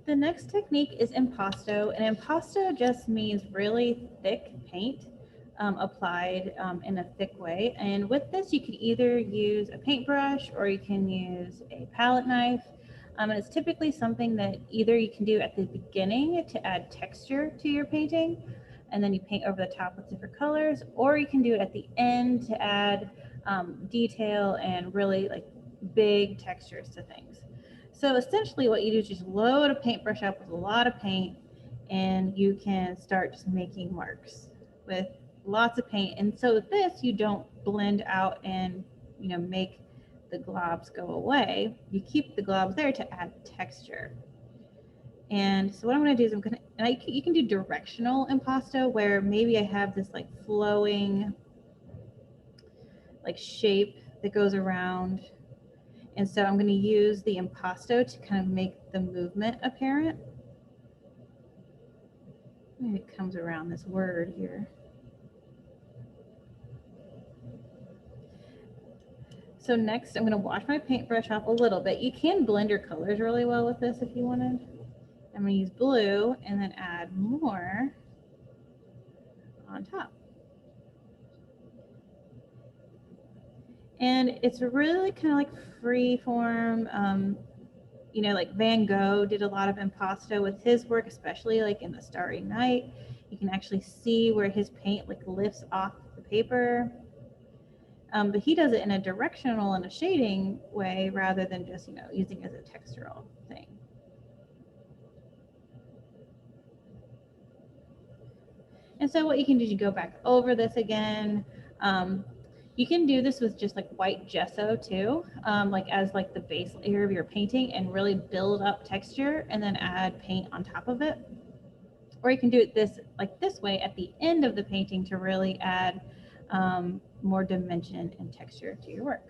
The next technique is impasto, and impasto just means really thick paint applied in a thick way. And with this, you can either use a paintbrush or you can use a palette knife. And it's typically something that either you can do at the beginning to add texture to your painting, and then you paint over the top with different colors, or you can do it at the end to add detail and really like big textures to things. So essentially what you do is just load a paintbrush up with a lot of paint, and you can start just making marks with lots of paint. And so with this, you don't blend out and, make the globs go away. You keep the globs there to add texture. And so what I'm going to do is you can do directional impasto, where maybe I have this like flowing like shape that goes around. And so I'm going to use the impasto to kind of make the movement apparent. Maybe it comes around this word here. So next I'm going to wash my paintbrush off a little bit. You can blend your colors really well with this if you wanted. I'm going to use blue and then add more on top. And it's really kind of like free form. Like Van Gogh did a lot of impasto with his work, especially like in the Starry Night. You can actually see where his paint like lifts off the paper. But he does it in a directional and a shading way rather than just, using it as a textural thing. And so what you can do is you go back over this again. You can do this with just like white gesso too, like as like the base layer of your painting, and really build up texture and then add paint on top of it. Or you can do it this way at the end of the painting to really add more dimension and texture to your work.